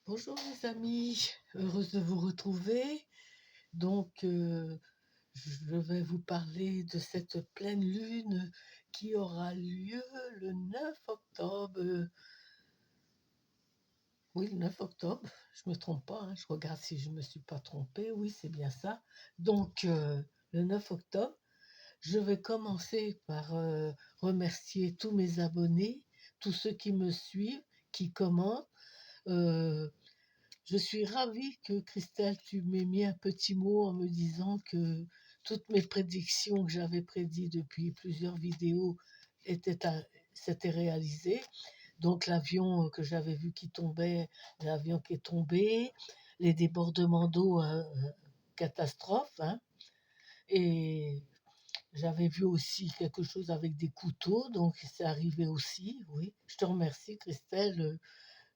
Bonjour les amis, heureuse de vous retrouver. Donc, je vais vous parler de cette pleine lune qui aura lieu le 9 octobre. Oui, le 9 octobre, je me trompe pas, hein, je regarde si je me suis pas trompée. Oui, c'est bien ça. Donc, le 9 octobre, je vais commencer par remercier tous mes abonnés, tous ceux qui me suivent, qui commentent. Euh, Je suis ravie que Christelle, tu m'aies mis un petit mot en me disant que toutes mes prédictions que j'avais prédites depuis plusieurs vidéos étaient s'étaient réalisées. Donc l'avion que j'avais vu qui tombait, l'avion qui est tombé, les débordements d'eau, catastrophe, hein. Et j'avais vu aussi quelque chose avec des couteaux, donc c'est arrivé aussi, oui. Je te remercie, Christelle.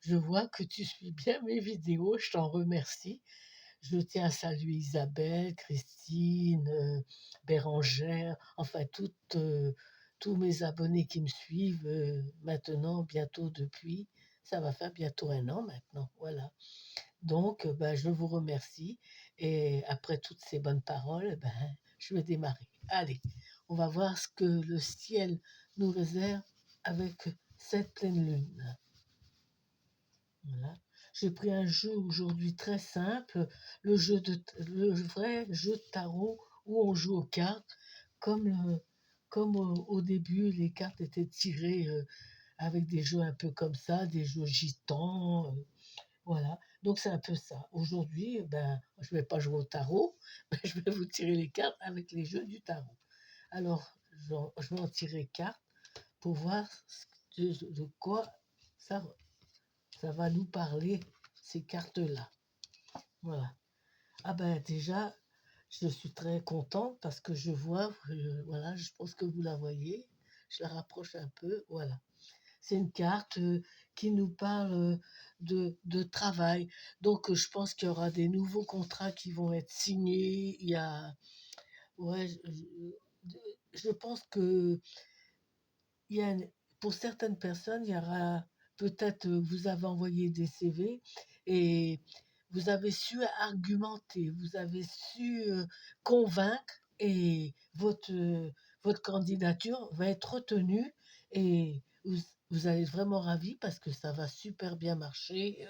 Je vois que tu suis bien mes vidéos, je t'en remercie. Je tiens à saluer Isabelle, Christine, Bérangère, enfin tous mes abonnés qui me suivent maintenant, bientôt depuis. Ça va faire bientôt un an maintenant, voilà. Donc, ben, je vous remercie. Et après toutes ces bonnes paroles, ben, je vais démarrer. Allez, on va voir ce que le ciel nous réserve avec cette pleine lune. Voilà. J'ai pris un jeu aujourd'hui très simple, le vrai jeu de tarot où on joue aux cartes, comme, comme au début les cartes étaient tirées avec des jeux un peu comme ça, des jeux gitans, voilà. Donc c'est un peu ça. Aujourd'hui, ben, je vais pas jouer au tarot, mais je vais vous tirer les cartes avec les jeux du tarot. Alors, je vais en tirer cartes pour voir de quoi ça, ça va nous parler, ces cartes-là. Voilà. Ah ben déjà, je suis très contente parce que je vois, voilà, je pense que vous la voyez. Je la rapproche un peu, voilà. C'est une carte qui nous parle de travail. Donc, je pense qu'il y aura des nouveaux contrats qui vont être signés. Il y a, ouais, je pense que il y a, pour certaines personnes, il y aura peut-être, vous avez envoyé des CV et vous avez su argumenter, vous avez su convaincre et votre candidature va être retenue et vous allez être vraiment ravis parce que ça va super bien marcher.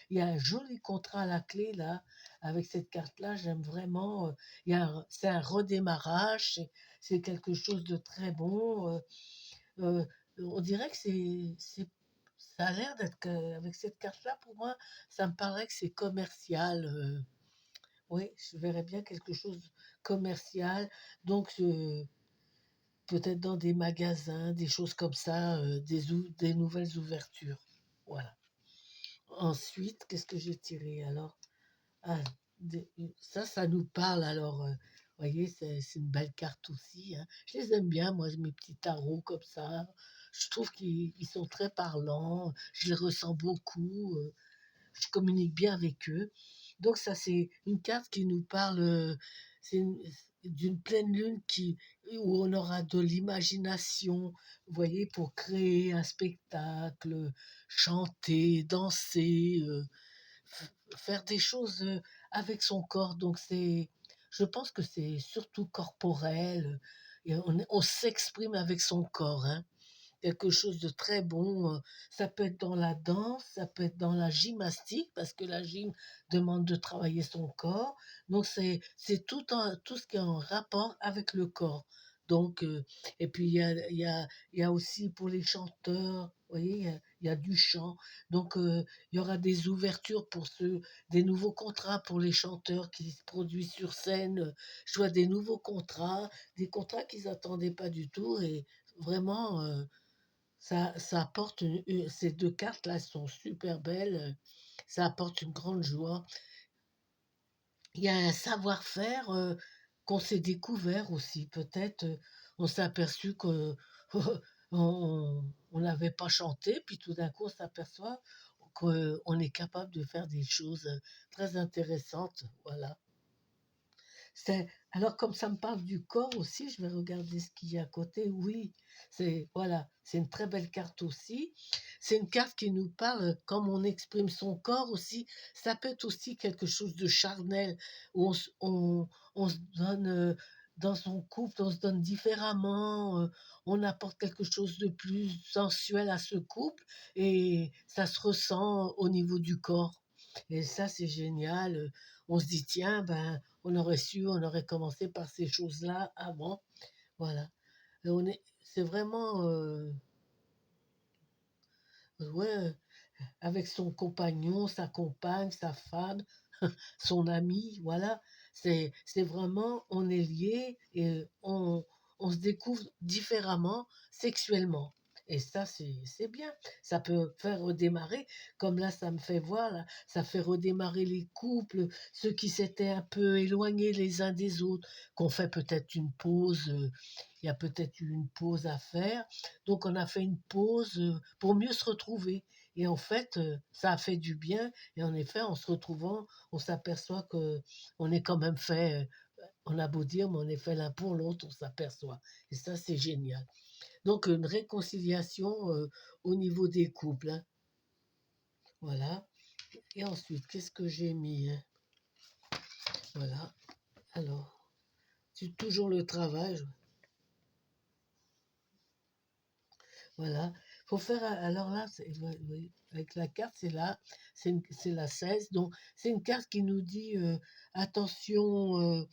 Il y a un joli contrat à la clé là, avec cette carte-là, j'aime vraiment. C'est un redémarrage, c'est quelque chose de très bon. Heu, on dirait que ça a l'air d'être que avec cette carte-là, pour moi, ça me paraît que c'est commercial, oui, je verrais bien quelque chose commercial, donc peut-être dans des magasins, des choses comme ça, des nouvelles ouvertures. Voilà. Ensuite, qu'est-ce que j'ai tiré alors? Ah, ça nous parle alors, voyez, c'est une belle carte aussi, hein. Je les aime bien, moi, mes petits tarots comme ça. Je trouve qu'ils sont très parlants, je les ressens beaucoup, je communique bien avec eux. Donc ça, c'est une carte qui nous parle, c'est d'une pleine lune où on aura de l'imagination, vous voyez, pour créer un spectacle, chanter, danser, faire des choses avec son corps. Donc je pense que c'est surtout corporel. Et on s'exprime avec son corps, hein. Quelque chose de très bon. Ça peut être dans la danse, ça peut être dans la gymnastique, parce que la gym demande de travailler son corps. Donc c'est tout ce qui est en rapport avec le corps. Donc, et puis il y a aussi pour les chanteurs, vous voyez, il y a du chant. Donc, il y aura des ouvertures pour des nouveaux contrats pour les chanteurs qui se produisent sur scène. Je vois des nouveaux contrats, des contrats qu'ils n'attendaient pas du tout. Et vraiment, ça apporte ces 2 cartes-là sont super belles, ça apporte une grande joie. Il y a un savoir-faire, qu'on s'est découvert aussi. Peut-être, on s'est aperçu que on n'avait pas chanté, puis tout d'un coup, on s'aperçoit qu'on est capable de faire des choses, très intéressantes, voilà. Alors, comme ça me parle du corps aussi, je vais regarder ce qu'il y a à côté. Oui, c'est voilà, c'est une très belle carte aussi. C'est une carte qui nous parle comme on exprime son corps aussi. Ça peut être aussi quelque chose de charnel où on se donne dans son couple, on se donne différemment. On apporte quelque chose de plus sensuel à ce couple et ça se ressent au niveau du corps. Et ça, c'est génial. On se dit, tiens, ben, on aurait su, on aurait commencé par ces choses-là avant. Voilà. Et c'est vraiment, ouais, avec son compagnon, sa compagne, sa femme, son ami, voilà. C'est vraiment, on est liés et on se découvre différemment sexuellement. Et ça, c'est bien. Ça peut faire redémarrer, comme là, ça me fait voir, là, ça fait redémarrer les couples, ceux qui s'étaient un peu éloignés les uns des autres, qu'on fait peut-être une pause, il y a peut-être eu une pause à faire. Donc, on a fait une pause pour mieux se retrouver. Et en fait, ça a fait du bien. Et en effet, en se retrouvant, on s'aperçoit que on est quand même fait, on a beau dire, mais on est fait l'un pour l'autre, on s'aperçoit. Et ça, c'est génial. Donc, une réconciliation au niveau des couples, hein. Voilà. Et ensuite, qu'est-ce que j'ai mis, hein? Voilà. Alors, c'est toujours le travail. Voilà. Faut faire, alors là, ouais, oui, avec la carte, c'est là, c'est la 16. Donc, c'est une carte qui nous dit attention.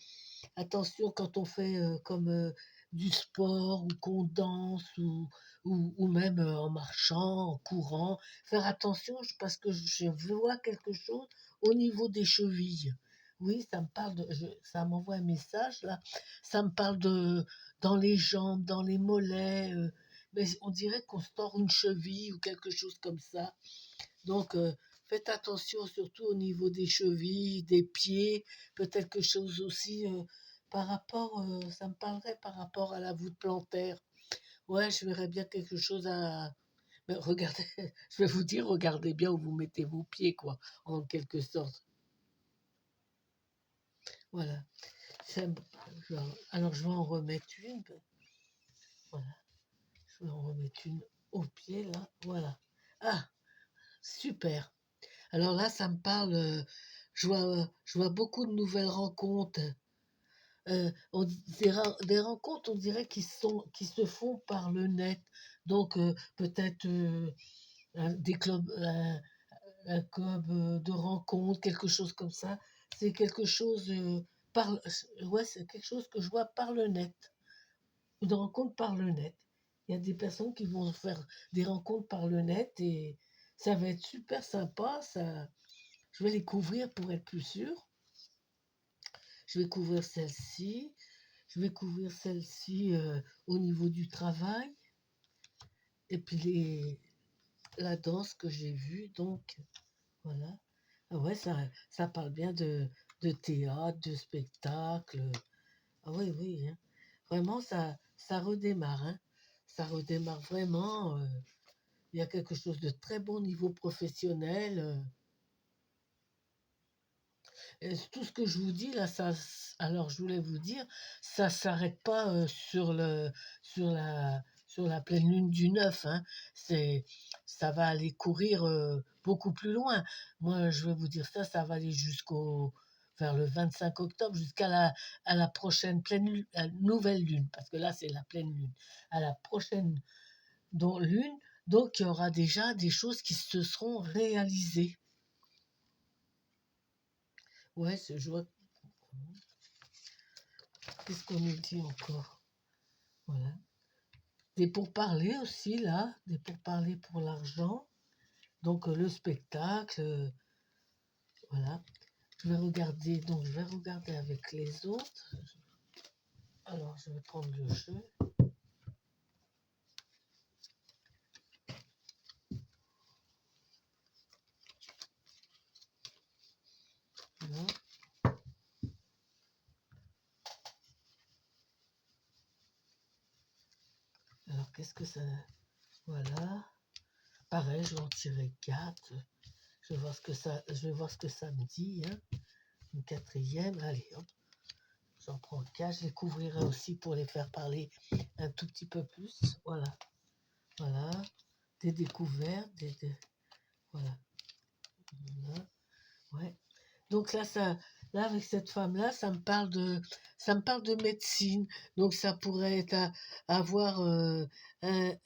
Attention quand on fait comme du sport ou qu'on danse ou même en marchant, en courant, faire attention parce que je vois quelque chose au niveau des chevilles. Oui, ça me parle ça m'envoie un message là. Ça me parle de dans les jambes, dans les mollets, mais on dirait qu'on se tord une cheville ou quelque chose comme ça. Donc, faites attention surtout au niveau des chevilles, des pieds, peut-être quelque chose aussi par rapport, ça me parlerait par rapport à la voûte plantaire. Ouais, je verrais bien quelque chose à... Mais regardez, je vais vous dire, regardez bien où vous mettez vos pieds, quoi, en quelque sorte. Voilà. Ça me- Alors, je vais en remettre une. Voilà. Je vais en remettre une au pied, là. Voilà. Ah, super. Alors là, ça me parle, je vois beaucoup de nouvelles rencontres. Des rencontres, on dirait, qui se font par le net. Donc, peut-être des clubs, un club de rencontres, quelque chose comme ça. C'est quelque chose, ouais, c'est quelque chose que je vois par le net. Une rencontre par le net. Il y a des personnes qui vont faire des rencontres par le net et ça va être super sympa. Je vais les couvrir pour être plus sûr. Je vais couvrir celle-ci. Je vais couvrir celle-ci au niveau du travail. Et puis la danse que j'ai vue. Donc, voilà. Ah ouais, ça parle bien de théâtre, de spectacle. Ah oui, oui, hein. Vraiment, ça redémarre, hein. Ça redémarre vraiment. Il y a quelque chose de très bon au niveau professionnel. Et tout ce que je vous dis là, alors je voulais vous dire, ça s'arrête pas sur la pleine lune du 9, hein. C'est, ça va aller courir beaucoup plus loin. Moi, je vais vous dire ça, ça va aller vers le 25 octobre, à la prochaine nouvelle lune, parce que là, c'est la pleine lune. À la prochaine lune, donc il y aura déjà des choses qui se seront réalisées. Ouais, je vois. Qu'est-ce qu'on nous dit encore? Voilà. Des pourparlers aussi, là. Des pourparlers pour l'argent. Donc, le spectacle. Voilà. Je vais regarder avec les autres. Alors, je vais prendre le jeu. Voilà. Alors, qu'est-ce que ça... Voilà. Pareil, je vais en tirer 4. Je vais voir ce que ça me dit, hein. Une quatrième. Allez, hop. J'en prends 4, je les couvrirai aussi pour les faire parler un tout petit peu plus. Voilà, voilà, des découvertes, voilà, voilà, ouais. Donc là, là, avec cette femme-là, ça me parle de médecine. Donc ça pourrait avoir un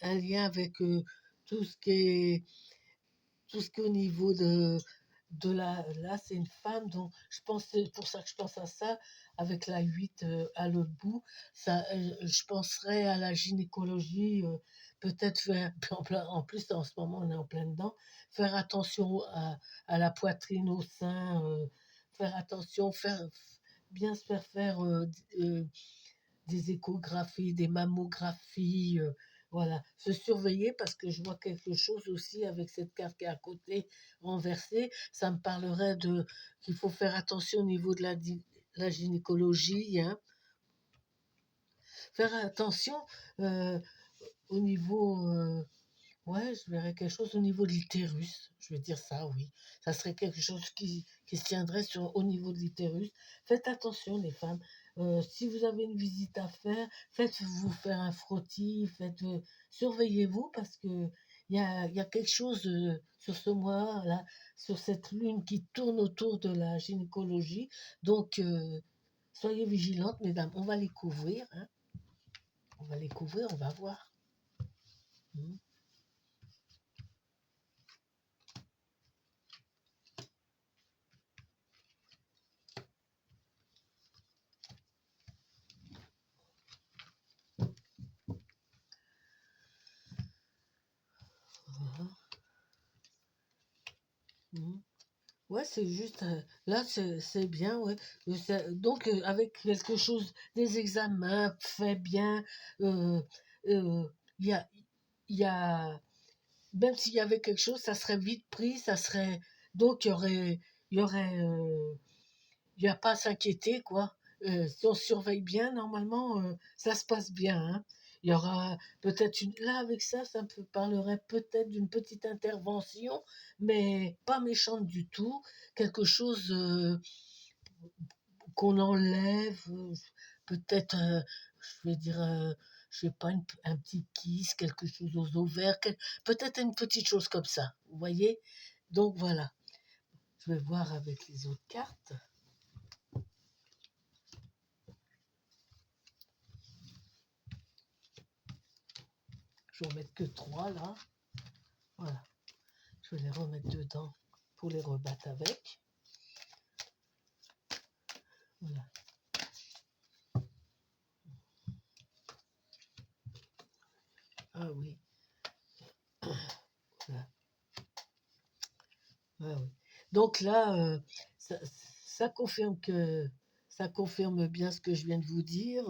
lien avec tout ce qui est tout ce qui est au niveau de là, c'est une femme, donc je pense, c'est pour ça que je pense à ça, avec la 8 à l'autre bout, ça, je penserais à la gynécologie, peut-être faire, en plus en ce moment on est en plein dedans, faire attention à la poitrine, au sein, faire attention, bien se faire faire des échographies, des mammographies, voilà, se surveiller parce que je vois quelque chose aussi avec cette carte qui est à côté renversée. Ça me parlerait de qu'il faut faire attention au niveau de la gynécologie, hein. Faire attention euh, au niveau, ouais, je verrais quelque chose au niveau de l'utérus. Je vais dire ça, oui. Ça serait quelque chose qui se tiendrait au niveau de l'utérus. Faites attention, les femmes. Si vous avez une visite à faire, faites-vous faire un frottis, surveillez-vous parce que il y a quelque chose sur ce mois-là, sur cette lune qui tourne autour de la gynécologie. Donc, soyez vigilantes, mesdames. On va les couvrir, hein. On va les couvrir, on va voir. Mhm. Voilà. Mhm. Ouais, c'est juste, là, c'est bien, ouais. Donc, avec quelque chose, des examens faits bien, euh, euh, il y a, il y a, même s'il y avait quelque chose, ça serait vite pris, ça serait, donc il y aurait, il n'y a pas à s'inquiéter, quoi. Si on surveille bien, normalement, ça se passe bien, hein. Il y aura peut-être une... Là, avec ça me parlerait peut-être d'une petite intervention, mais pas méchante du tout. Quelque chose qu'on enlève, peut-être, je vais dire, je sais pas, un petit kiss, quelque chose aux ovaires, peut-être une petite chose comme ça, vous voyez? Donc voilà, je vais voir avec les autres cartes. Je vais en mettre que 3 là. Voilà. Je vais les remettre dedans pour les rebattre avec. Voilà. Ah oui. Voilà. Ah oui. Donc là, ça confirme ça confirme bien ce que je viens de vous dire.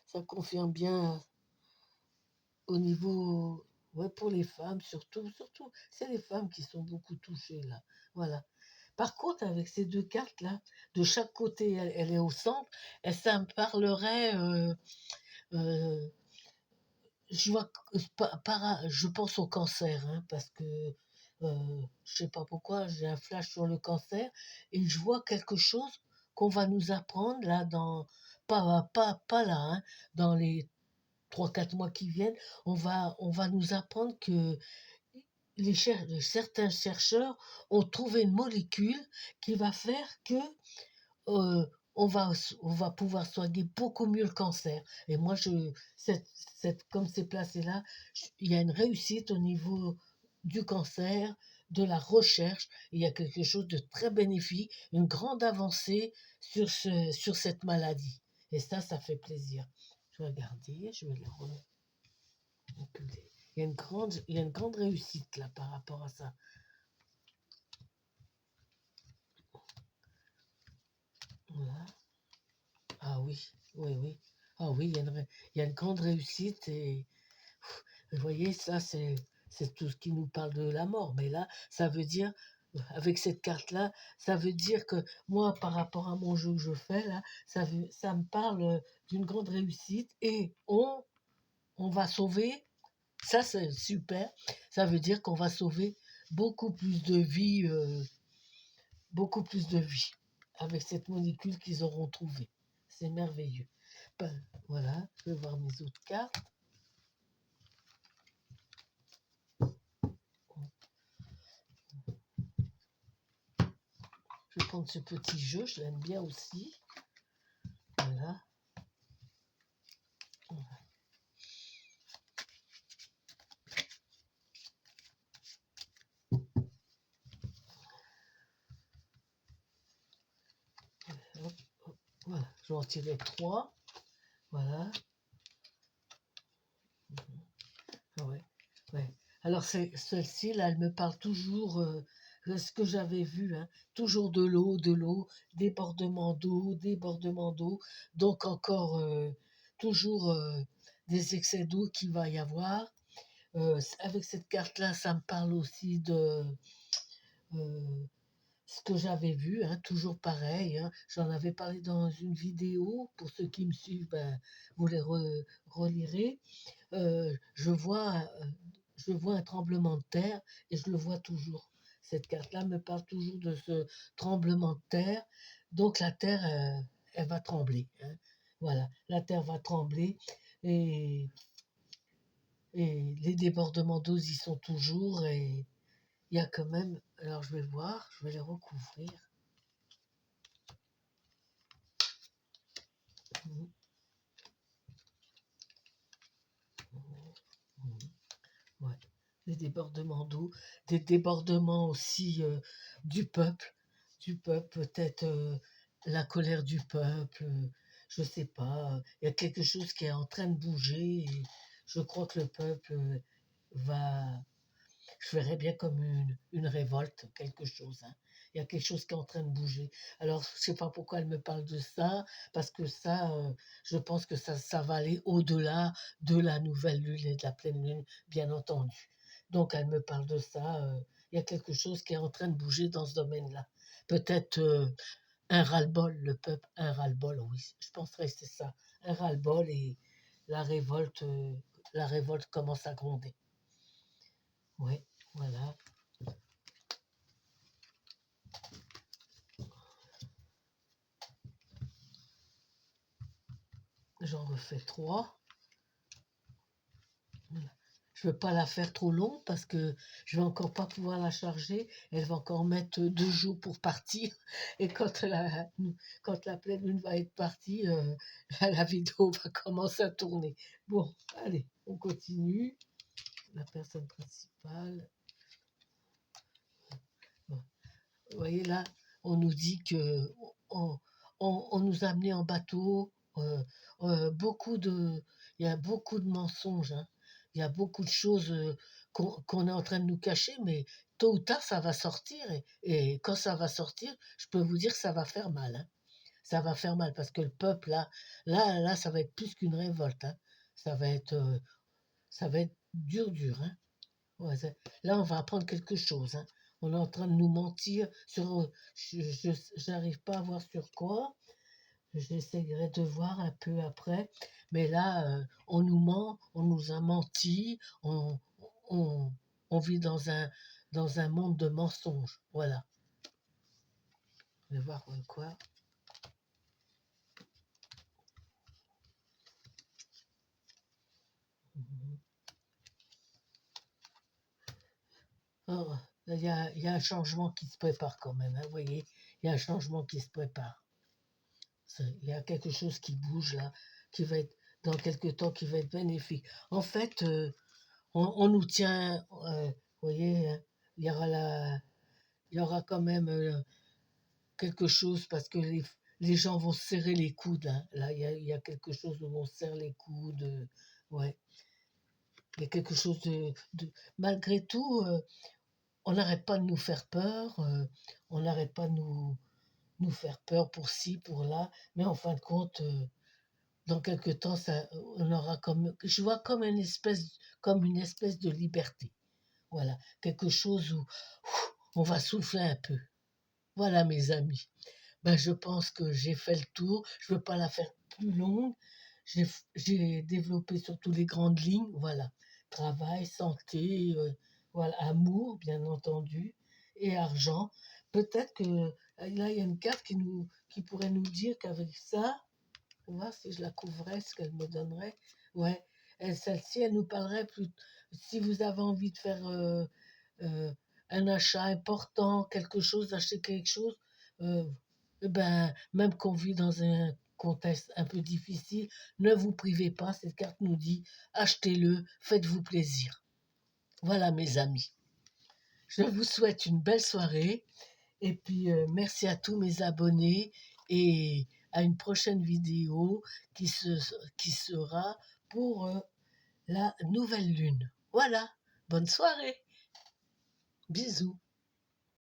Ça confirme bien au niveau, ouais, pour les femmes surtout, c'est les femmes qui sont beaucoup touchées là. Voilà. Par contre, avec ces deux cartes là, de chaque côté, elle est au centre, et ça me parlerait. Euh, je vois, je pense au cancer, hein, parce que je sais pas pourquoi, j'ai un flash sur le cancer et je vois quelque chose qu'on va nous apprendre là pas là, hein, dans les 3 4 mois qui viennent, on va nous apprendre que certains chercheurs ont trouvé une molécule qui va faire que euh, on va pouvoir soigner beaucoup mieux le cancer. Et moi, comme c'est placé là, il y a une réussite au niveau du cancer, de la recherche. Il y a quelque chose de très bénéfique, une grande avancée sur cette maladie. Et ça fait plaisir. Je vais regarder, je vais les reculer. Il y a une grande réussite là par rapport à ça. Voilà. Ah oui, oui, oui. Ah oui, il y a une grande réussite et vous voyez, ça c'est tout ce qui nous parle de la mort. Mais là, ça veut dire, avec cette carte-là, ça veut dire que moi, par rapport à mon jeu que je fais là, ça me parle d'une grande réussite et on va sauver, ça c'est super, ça veut dire qu'on va sauver beaucoup plus de vies, beaucoup plus de vies. avec cette molécule qu'ils auront trouvée. C'est merveilleux. Ben, voilà, je vais voir mes autres cartes. Je vais prendre ce petit jeu, je l'aime bien aussi. Voilà. Hop, hop, voilà, je vais en tirer 3. Voilà. Ouais, ouais. Alors, celle-ci, là, elle me parle toujours de ce que j'avais vu, hein. Toujours de l'eau, débordement d'eau. Donc, encore, toujours des excès d'eau qu'il va y avoir. Avec cette carte-là, ça me parle aussi de euh, ce que j'avais vu, hein, toujours pareil, hein. J'en avais parlé dans une vidéo. Pour ceux qui me suivent, ben, vous les relirez. Je je vois un tremblement de terre et je le vois toujours. Cette carte-là me parle toujours de ce tremblement de terre. Donc la terre, elle va trembler, hein. Voilà, la terre va trembler et, et les débordements d'eau y sont toujours et il y a quand même, alors je vais voir, je vais les recouvrir. Mhm, mhm, ouais. Des débordements d'eau, des débordements aussi du peuple, peut-être la colère du peuple, je sais pas, il y a quelque chose qui est en train de bouger et je crois que le peuple va, je verrais bien comme une révolte, quelque chose, hein. Il y a quelque chose qui est en train de bouger. Alors, je sais pas pourquoi elle me parle de ça, parce que ça, je pense que ça va aller au-delà de la nouvelle lune et de la pleine lune, bien entendu. Donc, elle me parle de ça. Il y a quelque chose qui est en train de bouger dans ce domaine-là. Peut-être un ras-le-bol, le peuple, un ras-le-bol, oui, je penserais que c'est ça. Un ras-le-bol et la révolte, euh, la révolte commence à gronder. Oui, voilà. J'en refais 3. Voilà. Je ne veux pas la faire trop longue parce que je vais encore pas pouvoir la charger. Elle va encore mettre 2 jours pour partir. Et quand la pleine lune va être partie, la vidéo va commencer à tourner. Bon, allez, on continue. La personne principale. Bon. Vous voyez là, on nous dit que on, on nous a amenés en bateau. euh, beaucoup de, il y a beaucoup de mensonges, hein. Il y a beaucoup de choses qu'on est en train de nous cacher, mais tôt ou tard ça va sortir et quand ça va sortir, je peux vous dire que ça va faire mal, hein. Ça va faire mal parce que le peuple là, ça va être plus qu'une révolte, hein. Ça va être, euh, ça va être dur, hein. Ouais, là, on va apprendre quelque chose, hein. On est en train de nous mentir sur. J'arrive pas à voir sur quoi. J'essaierai de voir un peu après. Mais là, on nous ment, on nous a menti. On, on vit dans un monde de mensonges. Voilà. Je vais voir quoi. Mhm. Oh, il y a un changement qui se prépare quand même, hein, vous voyez. Il y a un changement qui se prépare. Il y a quelque chose qui bouge là, qui va être dans quelque temps, qui va être bénéfique. En fait, on nous tient, vous voyez, hein, il y aura il y aura quand même quelque chose parce que les gens vont se serrer les coudes, hein. Là, il y a quelque chose où on se serre les coudes. Ouais, il y a quelque chose malgré tout, on n'arrête pas de nous faire peur, on n'arrête pas de nous faire peur pour ci, pour là, mais en fin de compte, dans quelque temps, ça, on aura comme, je vois comme une espèce de liberté. Voilà, quelque chose où on va souffler un peu. Voilà, mes amis. Ben, je pense que j'ai fait le tour. Je ne veux pas la faire plus longue. J'ai, j'ai développé surtout les grandes lignes. Voilà, travail, santé, voilà, amour, bien entendu, et argent. Peut-être que Là, il y a une carte qui pourrait nous dire qu'avec ça, on va voir si je la couvrais, ce qu'elle me donnerait. Ouais, celle-ci, elle nous parlerait plus. Si vous avez envie de faire euh, un achat important, quelque chose, acheter quelque chose, euh, eh ben, même qu'on vit dans un contexte un peu difficile, ne vous privez pas. Cette carte nous dit achetez-le, faites-vous plaisir. Voilà, mes amis. Je vous souhaite une belle soirée et puis merci à tous mes abonnés et à une prochaine vidéo qui sera pour la nouvelle lune. Voilà, bonne soirée, bisous.